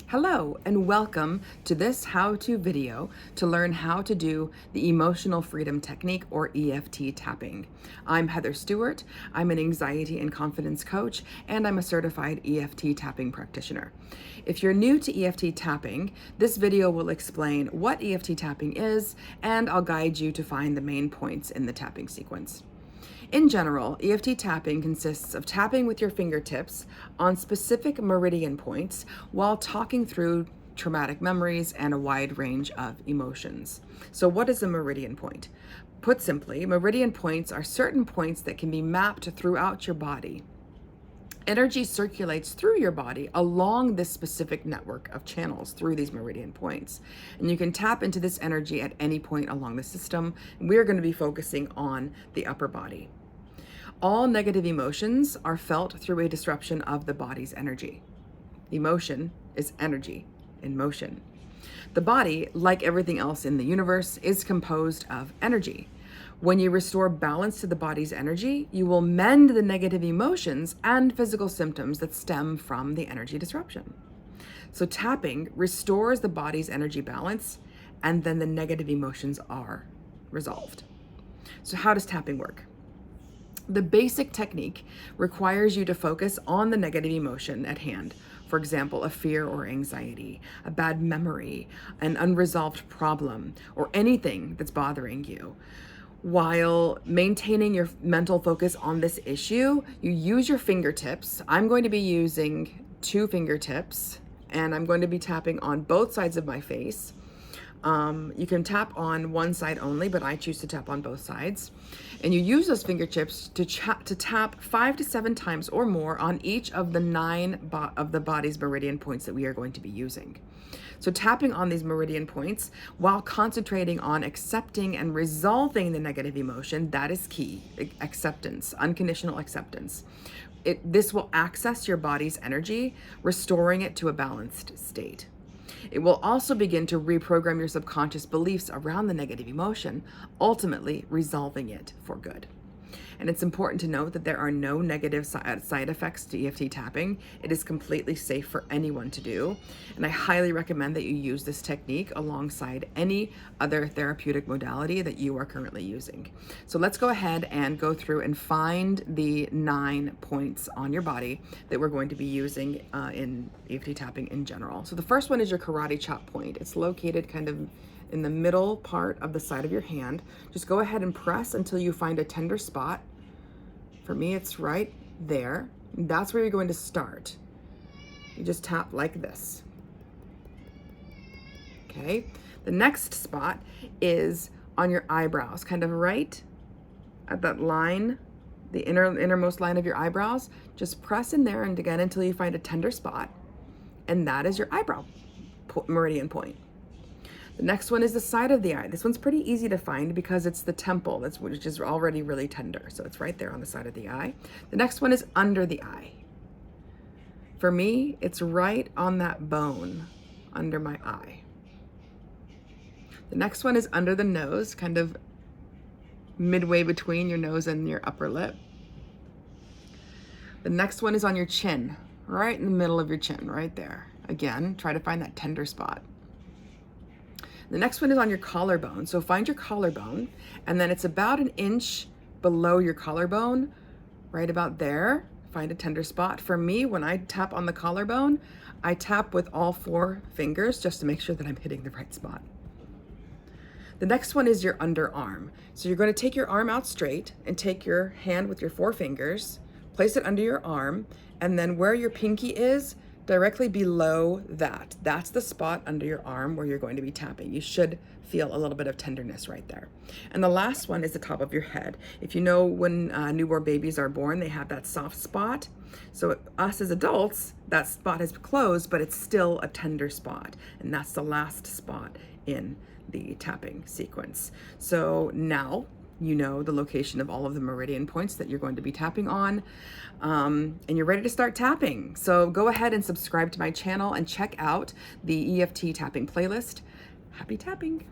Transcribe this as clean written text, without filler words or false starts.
Hello and welcome to this how-to video to learn how to do the emotional freedom technique or EFT tapping. I'm Heather Stewart. I'm an anxiety and confidence coach and I'm a certified EFT tapping practitioner. If you're new to EFT tapping, this video will explain what EFT tapping is and I'll guide you to find the main points in the tapping sequence. In general, EFT tapping consists of tapping with your fingertips on specific meridian points while talking through traumatic memories and a wide range of emotions. So what is a meridian point? Put simply, meridian points are certain points that can be mapped throughout your body. Energy circulates through your body along this specific network of channels through these meridian points. And you can tap into this energy at any point along the system. We're going to be focusing on the upper body. All negative emotions are felt through a disruption of the body's energy. Emotion is energy in motion. The body, like everything else in the universe, is composed of energy. When you restore balance to the body's energy, you will mend the negative emotions and physical symptoms that stem from the energy disruption. So tapping restores the body's energy balance, and then the negative emotions are resolved. So how does tapping work? The basic technique requires you to focus on the negative emotion at hand. For example, a fear or anxiety, a bad memory, an unresolved problem, or anything that's bothering you. While maintaining your mental focus on this issue, you use your fingertips. I'm going to be using 2 fingertips, and I'm going to be tapping on both sides of my face. You can tap on one side only, but I choose to tap on both sides. And you use those fingertips to tap 5 to 7 times or more on each of the 9 of the body's meridian points that we are going to be using. So tapping on these meridian points while concentrating on accepting and resolving the negative emotion, that is key. Acceptance, unconditional acceptance. This will access your body's energy, restoring it to a balanced state. It will also begin to reprogram your subconscious beliefs around the negative emotion, ultimately resolving it for good. And it's important to note that there are no negative side effects to EFT tapping. It is completely safe for anyone to do. And I highly recommend that you use this technique alongside any other therapeutic modality that you are currently using. So let's go ahead and go through and find the 9 points on your body that we're going to be using in EFT tapping in general. So the first one is your karate chop point. It's located kind of in the middle part of the side of your hand. Just go ahead and press until you find a tender spot. For me, it's right there. That's where you're going to start. You just tap like this. Okay. The next spot is on your eyebrows, kind of right at that line, the innermost line of your eyebrows. Just press in there and again until you find a tender spot. And that is your eyebrow meridian point. The next one is the side of the eye. This one's pretty easy to find because it's the temple, which is already really tender. So it's right there on the side of the eye. The next one is under the eye. For me, it's right on that bone under my eye. The next one is under the nose, kind of midway between your nose and your upper lip. The next one is on your chin, right in the middle of your chin, right there. Again, try to find that tender spot. The next one is on your collarbone. So find your collarbone, and then it's about 1 inch below your collarbone, right about there. Find a tender spot. For me, when I tap on the collarbone, I tap with all 4 fingers just to make sure that I'm hitting the right spot. The next one is your underarm. So you're going to take your arm out straight and take your hand with your 4 fingers, place it under your arm, and then where your pinky is, directly below that. That's the spot under your arm where you're going to be tapping. You should feel a little bit of tenderness right there. And the last one is the top of your head. If you know when newborn babies are born, they have that soft spot. So us as adults, that spot is closed, but it's still a tender spot. And that's the last spot in the tapping sequence. So now you know the location of all of the meridian points that you're going to be tapping on, and you're ready to start tapping. So go ahead and subscribe to my channel and check out the EFT tapping playlist. Happy tapping.